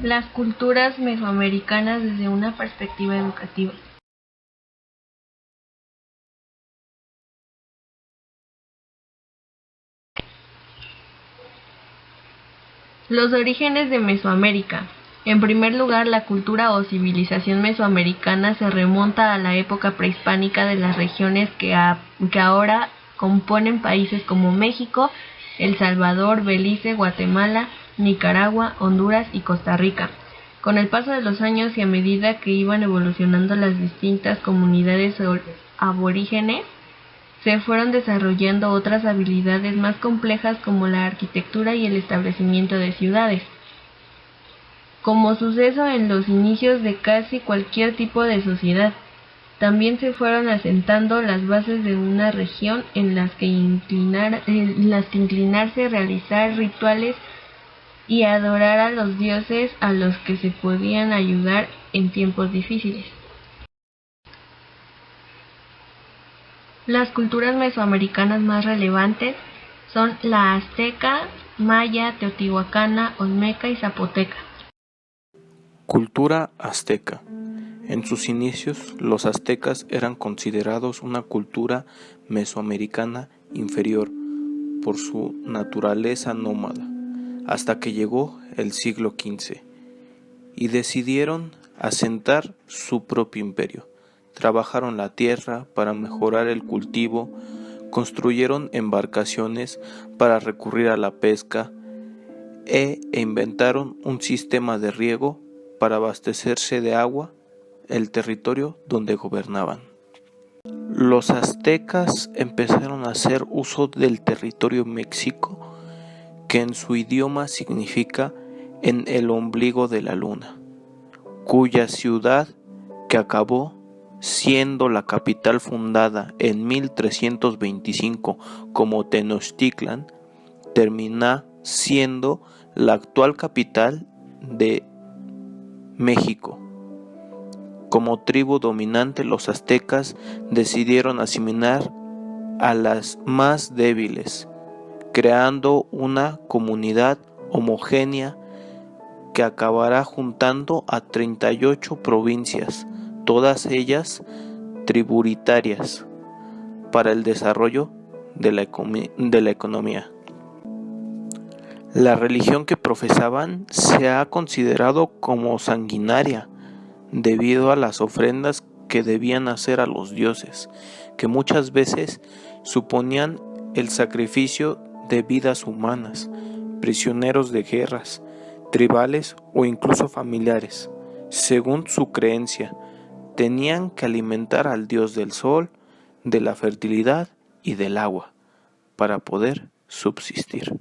Las culturas mesoamericanas desde una perspectiva educativa. Los orígenes de Mesoamérica. En primer lugar, la cultura o civilización mesoamericana se remonta a la época prehispánica de las regiones que ahora componen países como México, El Salvador, Belice, Guatemala, Nicaragua, Honduras y Costa Rica. Con el paso de los años y a medida que iban evolucionando las distintas comunidades aborígenes, se fueron desarrollando otras habilidades más complejas como la arquitectura y el establecimiento de ciudades. Como suceso en los inicios de casi cualquier tipo de sociedad, también se fueron asentando las bases de una región en las que inclinarse, realizar rituales y adorar a los dioses a los que se podían ayudar en tiempos difíciles. Las culturas mesoamericanas más relevantes son la azteca, maya, teotihuacana, olmeca y zapoteca. Cultura azteca. En sus inicios, los aztecas eran considerados una cultura mesoamericana inferior por su naturaleza nómada, hasta que llegó el siglo XV y decidieron asentar su propio imperio. Trabajaron la tierra para mejorar el cultivo, construyeron embarcaciones para recurrir a la pesca e inventaron un sistema de riego para abastecerse de agua el territorio donde gobernaban. Los aztecas empezaron a hacer uso del territorio México, que en su idioma significa en el ombligo de la luna, cuya ciudad, que acabó siendo la capital fundada en 1325 como Tenochtitlan, termina siendo la actual capital de México. Como tribu dominante, los aztecas decidieron asimilar a las más débiles, creando una comunidad homogénea que acabará juntando a 38 provincias, todas ellas tributarias, para el desarrollo de la economía. La religión que profesaban se ha considerado como sanguinaria, debido a las ofrendas que debían hacer a los dioses, que muchas veces suponían el sacrificio de vidas humanas, prisioneros de guerras, tribales o incluso familiares. Según su creencia, tenían que alimentar al dios del sol, de la fertilidad y del agua, para poder subsistir.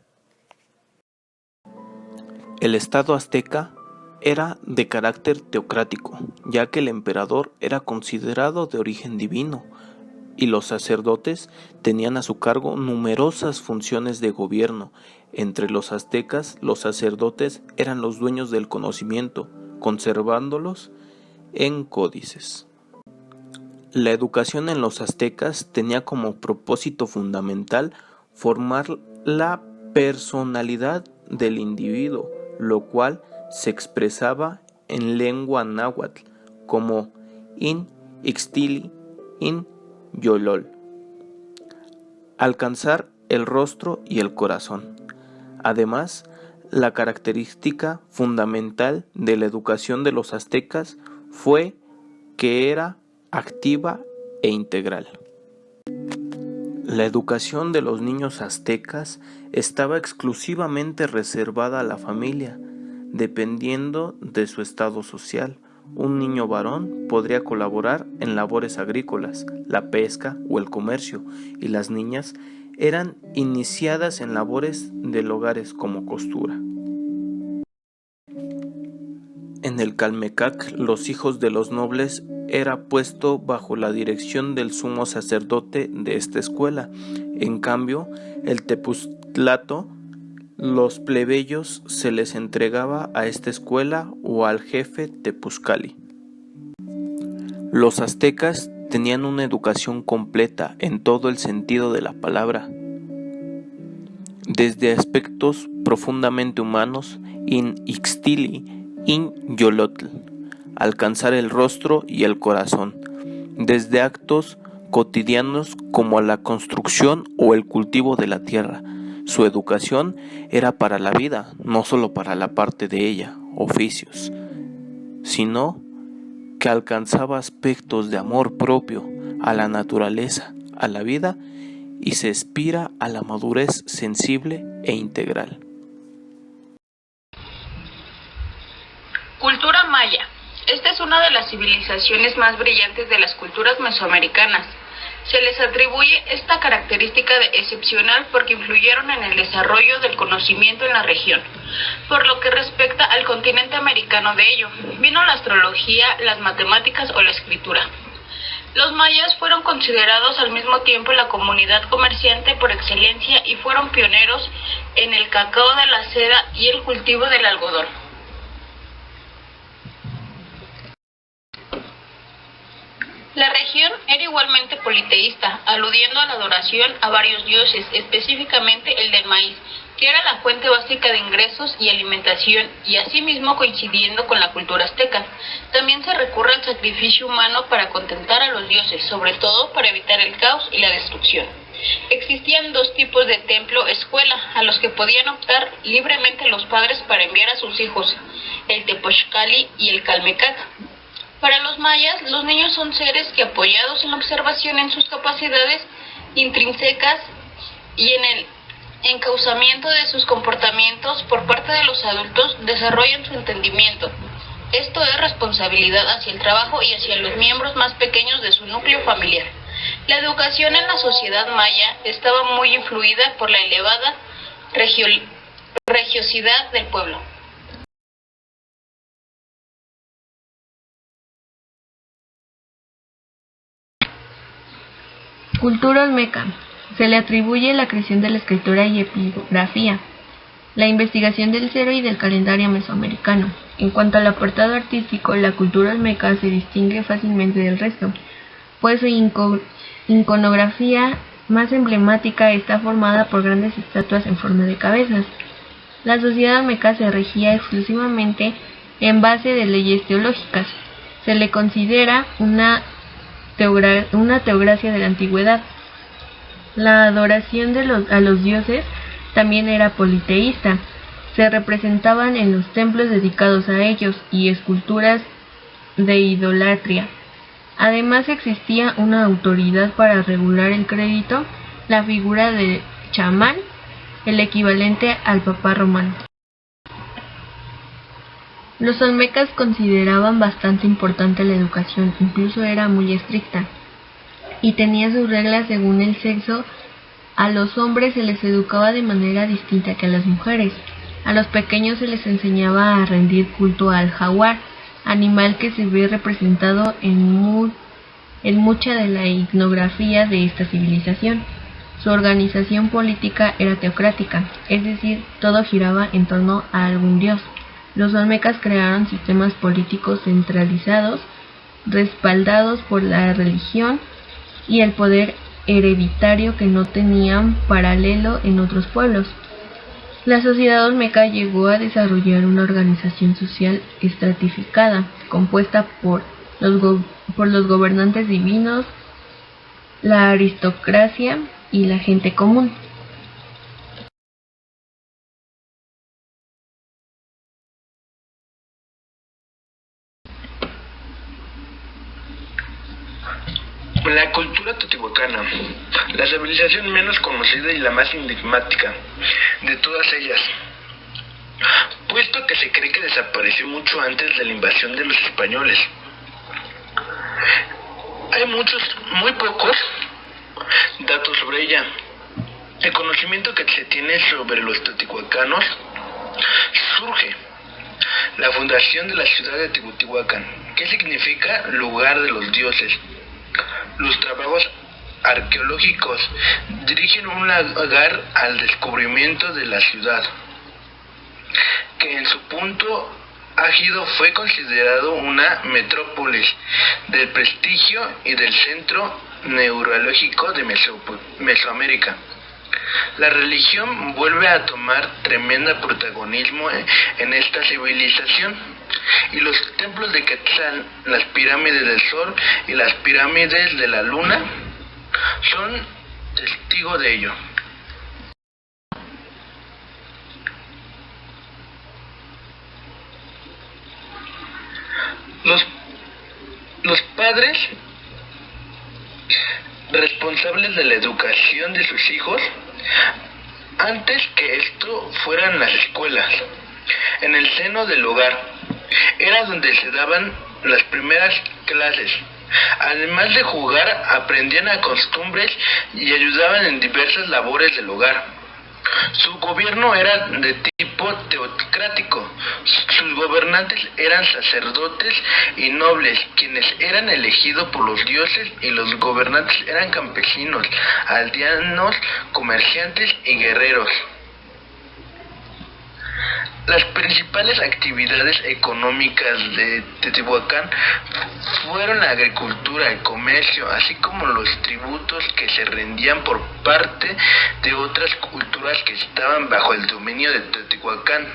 El estado azteca era de carácter teocrático, ya que el emperador era considerado de origen divino, y los sacerdotes tenían a su cargo numerosas funciones de gobierno. Entre los aztecas, los sacerdotes eran los dueños del conocimiento, conservándolos en códices. La educación en los aztecas tenía como propósito fundamental formar la personalidad del individuo, lo cual se expresaba en lengua náhuatl como in ixtili, in yolol. Alcanzar el rostro y el corazón. Además, la característica fundamental de la educación de los aztecas fue que era activa e integral. La educación de los niños aztecas estaba exclusivamente reservada a la familia, dependiendo de su estado social. Un niño varón podría colaborar en labores agrícolas, la pesca o el comercio, y las niñas eran iniciadas en labores del hogar como costura. En el Calmecac, los hijos de los nobles era puesto bajo la dirección del sumo sacerdote de esta escuela. En cambio, el Tepuztlato, los plebeyos se les entregaba a esta escuela o al jefe Tepuzcali. Los aztecas tenían una educación completa en todo el sentido de la palabra, desde aspectos profundamente humanos in ixtili, Inyolotl, alcanzar el rostro y el corazón, desde actos cotidianos como la construcción o el cultivo de la tierra. Su educación era para la vida, no solo para la parte de ella, oficios, sino que alcanzaba aspectos de amor propio a la naturaleza, a la vida, y se aspira a la madurez sensible e integral. Cultura maya. Esta es una de las civilizaciones más brillantes de las culturas mesoamericanas. Se les atribuye esta característica de excepcional porque influyeron en el desarrollo del conocimiento en la región. Por lo que respecta al continente americano de ello, vino la astrología, las matemáticas o la escritura. Los mayas fueron considerados al mismo tiempo la comunidad comerciante por excelencia y fueron pioneros en el cacao de la seda y el cultivo del algodón. La región era igualmente politeísta, aludiendo a la adoración a varios dioses, específicamente el del maíz, que era la fuente básica de ingresos y alimentación, y asimismo coincidiendo con la cultura azteca. También se recurre al sacrificio humano para contentar a los dioses, sobre todo para evitar el caos y la destrucción. Existían dos tipos de templo-escuela, a los que podían optar libremente los padres para enviar a sus hijos, el Tepochcali y el Calmecac. Para los mayas, los niños son seres que, apoyados en la observación en sus capacidades intrínsecas y en el encauzamiento de sus comportamientos por parte de los adultos, desarrollan su entendimiento. Esto es responsabilidad hacia el trabajo y hacia los miembros más pequeños de su núcleo familiar. La educación en la sociedad maya estaba muy influida por la elevada religiosidad del pueblo. Cultura olmeca. Se le atribuye la creación de la escritura y epigrafía, la investigación del cero y del calendario mesoamericano. En cuanto al apartado artístico, la cultura olmeca se distingue fácilmente del resto, pues su iconografía más emblemática está formada por grandes estatuas en forma de cabezas. La sociedad olmeca se regía exclusivamente en base de leyes teológicas. Se le considera una teocracia de la antigüedad. La adoración a los dioses también era politeísta. Se representaban en los templos dedicados a ellos y esculturas de idolatría. Además existía una autoridad para regular el crédito, la figura de chamán, el equivalente al papá romano. Los olmecas consideraban bastante importante la educación, incluso era muy estricta, y tenía sus reglas según el sexo. A los hombres se les educaba de manera distinta que a las mujeres. A los pequeños se les enseñaba a rendir culto al jaguar, animal que se ve representado en mucha de la iconografía de esta civilización. Su organización política era teocrática, es decir, todo giraba en torno a algún dios. Los olmecas crearon sistemas políticos centralizados, respaldados por la religión y el poder hereditario que no tenían paralelo en otros pueblos. La sociedad olmeca llegó a desarrollar una organización social estratificada, compuesta por los gobernantes divinos, la aristocracia y la gente común. La cultura teotihuacana, la civilización menos conocida y la más enigmática de todas ellas, puesto que se cree que desapareció mucho antes de la invasión de los españoles. Hay muy pocos datos sobre ella. El conocimiento que se tiene sobre los teotihuacanos surge la fundación de la ciudad de Teotihuacán, que significa lugar de los dioses. Los trabajos arqueológicos dirigen un lugar al descubrimiento de la ciudad, que en su punto álgido fue considerado una metrópolis del prestigio y del centro neurálgico de Mesoamérica. La religión vuelve a tomar tremendo protagonismo en esta civilización. y los templos de Quetzal, las pirámides del Sol y las pirámides de la Luna son testigo de ello. Los padres responsables de la educación de sus hijos, antes que esto fueran las escuelas, en el seno del hogar, era donde se daban las primeras clases. Además de jugar, aprendían a costumbres y ayudaban en diversas labores del hogar. Su gobierno era de tipo teocrático. Sus gobernantes eran sacerdotes y nobles, quienes eran elegidos por los dioses, y los gobernantes eran campesinos, aldeanos, comerciantes y guerreros. Las principales actividades económicas de Teotihuacán fueron la agricultura, el comercio, así como los tributos que se rendían por parte de otras culturas que estaban bajo el dominio de Teotihuacán.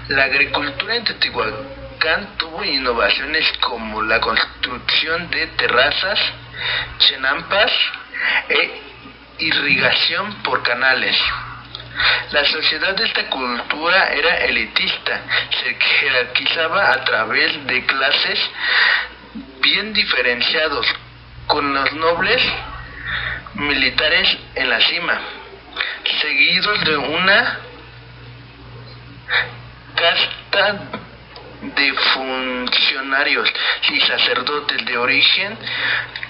La agricultura en Teotihuacán tuvo innovaciones como la construcción de terrazas, chenampas e irrigación por canales. La sociedad de esta cultura era elitista, se jerarquizaba a través de clases bien diferenciados, con los nobles militares en la cima, seguidos de una casta de funcionarios y sacerdotes de origen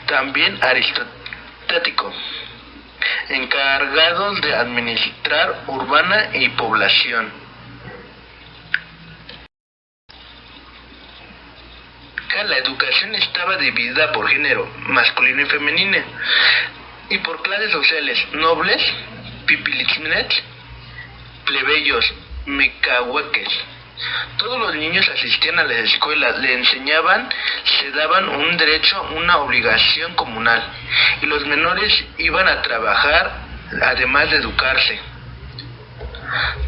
también aristocrático, encargados de administrar urbana y población. La educación estaba dividida por género, masculino y femenino, y por clases sociales: nobles, pipilitzinets, plebeyos, mecahueques. Todos los niños asistían a la escuela, le enseñaban, se daban un derecho, una obligación comunal, y los menores iban a trabajar además de educarse.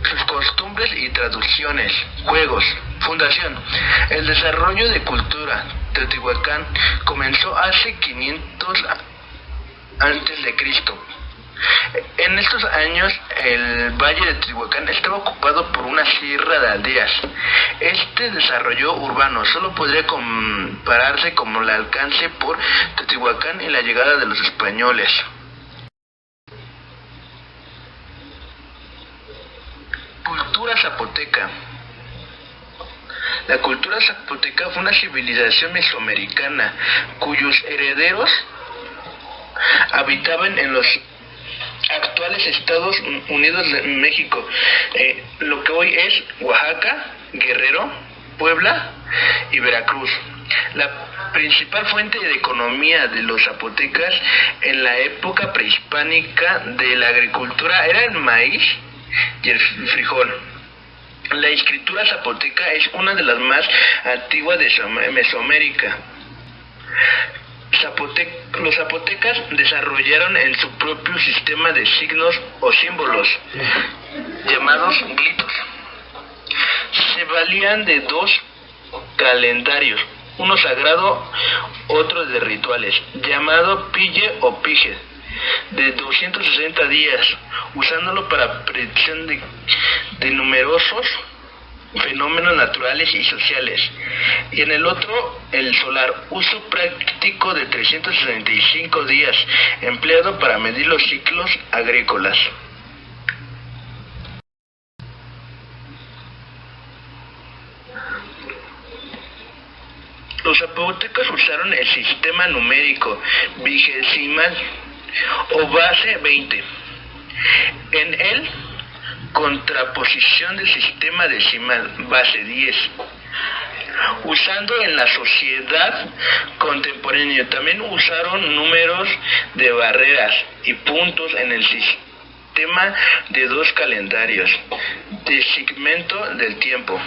Sus costumbres y tradiciones, juegos. Fundación. El desarrollo de cultura. Teotihuacán comenzó hace 500 antes de Cristo. En estos años, el valle de Teotihuacán estaba ocupado por una sierra de aldeas. Este desarrollo urbano solo podría compararse con el alcance por Teotihuacán y la llegada de los españoles. Cultura zapoteca. La cultura zapoteca fue una civilización mesoamericana cuyos herederos habitaban en los actuales Estados Unidos de México, lo que hoy es Oaxaca, Guerrero, Puebla y Veracruz. La principal fuente de economía de los zapotecas en la época prehispánica de la agricultura era el maíz y el frijol. La escritura zapoteca es una de las más antiguas de Mesoamérica. Los zapotecas desarrollaron en su propio sistema de signos o símbolos, llamados glitos. Se valían de dos calendarios, uno sagrado, otro de rituales, llamado pille o pige, de 260 días, usándolo para predicción de numerosos fenómenos naturales y sociales, y en el otro, el solar, uso práctico de 365 días, empleado para medir los ciclos agrícolas. Los zapotecas usaron el sistema numérico vigesimal o base 20. En él, contraposición del sistema decimal, base 10, usando en la sociedad contemporánea. También usaron números de barreras y puntos en el sistema de dos calendarios, de segmento del tiempo.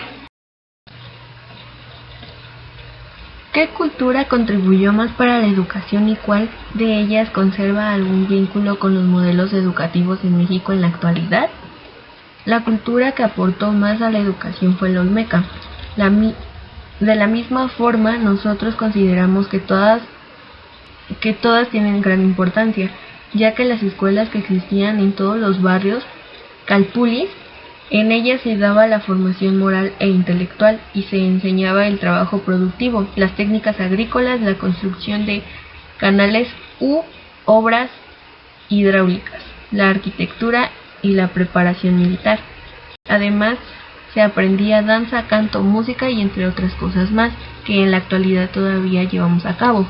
¿Qué cultura contribuyó más para la educación y cuál de ellas conserva algún vínculo con los modelos educativos en México en la actualidad? La cultura que aportó más a la educación fue la olmeca, De la misma forma, nosotros consideramos que todas tienen gran importancia, ya que las escuelas que existían en todos los barrios calpulis, en ellas se daba la formación moral e intelectual y se enseñaba el trabajo productivo, las técnicas agrícolas, la construcción de canales u obras hidráulicas, la arquitectura y la preparación militar. Además, se aprendía danza, canto, música y entre otras cosas más que en la actualidad todavía llevamos a cabo.